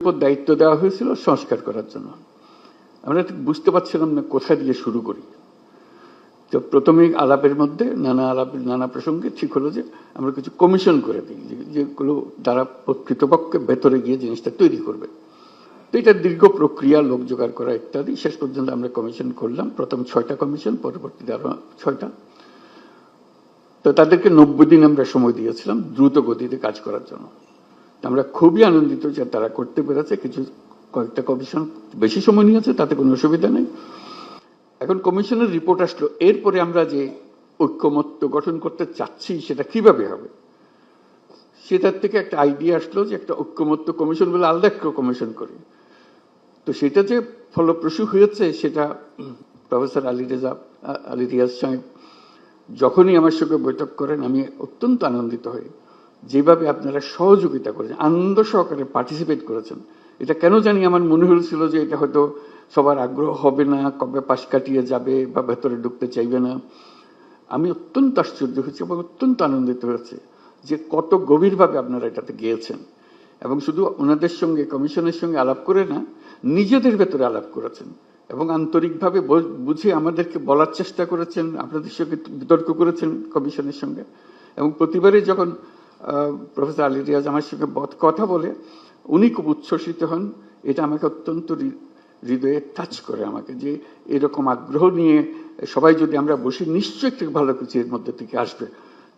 উপর দায়িত্ব দেওয়া হয়েছিল সংস্কার করার জন্য। আমরা ঠিক বুঝতে পারছিলাম না কোথা দিয়ে শুরু করি। তো প্রথমে আলাপের মধ্যে নানা প্রসঙ্গে ঠিক হলো যে আমরা কিছু কমিশন করে দিই, যেগুলো দ্বারা কর্তৃপক্ষে ভেতরে গিয়ে জিনিসটা তৈরি করবে। তো এটা দীর্ঘ প্রক্রিয়া, লোক জোগাড় করা ইত্যাদি। শেষ পর্যন্ত আমরা কমিশন করলাম, প্রথম 6টা কমিশন, পরবর্তীতে আরো 6টা। তো তাদেরকে 90 দিন আমরা সময় দিয়েছিলাম দ্রুত গতিতে কাজ করার জন্য। আমরা খুবই আনন্দিত যে তারা করতে পেরেছে। কয়েকটা কমিশন বেশি সময় নিয়েছে, তাতে কোনো অসুবিধা নেই। এখন কমিশনের রিপোর্ট আসলো, এরপরে আমরা যে ঐক্যমত্য গঠন করতে চাচ্ছি সেটা কিভাবে হবে, সেটার থেকে একটা আইডিয়া আসলো যে একটা ঐক্যমত্য কমিশন বলে আলাদা একটা কমিশন করি। তো সেটা যে ফলপ্রসূ হয়েছে সেটা প্রফেসর আলী রিয়াজ সাহেব যখনই আমার সঙ্গে বৈঠক করেন আমি অত্যন্ত আনন্দিত হই। যেভাবে আপনারা সহযোগিতা করেছেন, আনন্দ সহকারে পার্টিসিপেট করেছেন। এটা কেন জানি আমার মনে হয়েছিল যে এটা হয়তো সবার আগ্রহ হবে না, কবে পাশ কাটিয়ে যাবে বা ভেতরে ঢুকতে চাইবে না। আমি অত্যন্ত আশ্চর্য হয়েছি এবং অত্যন্ত আনন্দিত হয়েছে যে কত গভীরভাবে আপনারা এটাতে গিয়েছেন। এবং শুধু ওনাদের সঙ্গে, কমিশনের সঙ্গে আলাপ করে না, নিজেদের ভেতরে আলাপ করেছেন এবং আন্তরিকভাবে বুঝে আমাদেরকে বলার চেষ্টা করেছেন, আপনাদের সঙ্গে বিতর্ক করেছেন কমিশনের সঙ্গে। এবং প্রতিবারে যখন প্রফেসর আলী রিয়াজ আমার সঙ্গে কথা বলে উনি খুব উচ্ছ্বসিত হন। এটা আমাকে অত্যন্ত হৃদয়ে টাচ করে আমাকে, যে এরকম আগ্রহ নিয়ে সবাই যদি আমরা বসি নিশ্চয়ই একটু ভালো কিছু এর মধ্যে থেকে আসবে।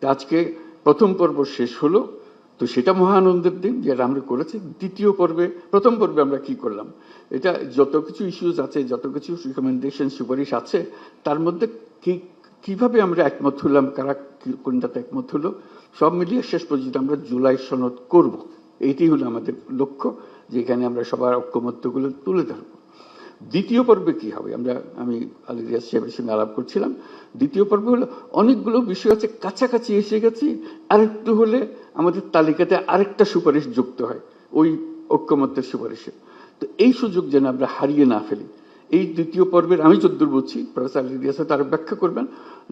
তো আজকে প্রথম পর্ব শেষ হলো, তো সেটা মহা আনন্দের দিন যেটা আমরা করেছি। দ্বিতীয় পর্বে, প্রথম পর্বে আমরা কি করলাম, এটা যত কিছু ইস্যুজ আছে, যত কিছু রিকমেন্ডেশন, সুপারিশ আছে, তার মধ্যে কিভাবে আমরা একমত হলাম, কারা কোনটাতে একমত হলো, সব মিলিয়ে শেষ পর্যন্ত আমরা জুলাই সনদ করব। এইটি হলো আমাদের লক্ষ্য, যেখানে আমরা সবার ঐক্যমত্যগুলো তুলে ধরবো। দ্বিতীয় পর্বে কি হবে, আমি আলী রিয়াজ সাহেবের সঙ্গে আলাপ করছিলাম। দ্বিতীয় পর্বে হলো অনেকগুলো বিষয় আছে, কাছাকাছি এসে গেছি, আরেকটু হলে আমাদের তালিকাতে আরেকটা সুপারিশ যুক্ত হয় ওই ঐক্যমত্যের সুপারিশে। তো এই সুযোগ যেন আমরা হারিয়ে না ফেলি। এই দ্বিতীয় পর্বের আমি যদ্দূর বুঝছি, প্রফেসর আলী রিয়াজ তারা ব্যাখ্যা করবেন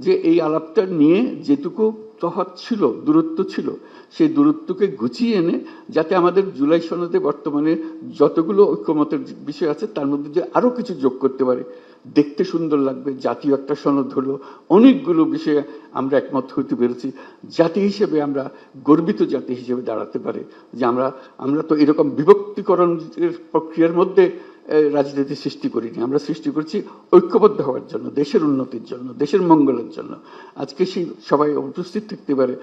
যে এই আলাপটা নিয়ে যেটুকু তফাৎ ছিল, দূরত্ব ছিল, সেই দূরত্বকে গুছিয়ে এনে যাতে আমাদের জুলাই সনদে বর্তমানে যতগুলো ঐক্যমতের বিষয় আছে তার মধ্যে যে আরো কিছু যোগ করতে পারে, দেখতে সুন্দর লাগবে। জাতীয় একটা সনদ হলো, অনেকগুলো বিষয়ে আমরা একমত হতে পেরেছি। জাতি হিসেবে আমরা গর্বিত, জাতি হিসেবে দাঁড়াতে পারে যে আমরা তো এরকম বিভক্তিকরণের প্রক্রিয়ার মধ্যে রাজনীতি সৃষ্টি করিনি। আমরা সৃষ্টি করছি ঐক্যবদ্ধ হওয়ার জন্য, দেশের উন্নতির জন্য, দেশের মঙ্গলের জন্য। আজকে সেই সবাই উপস্থিত থাকতে পারে।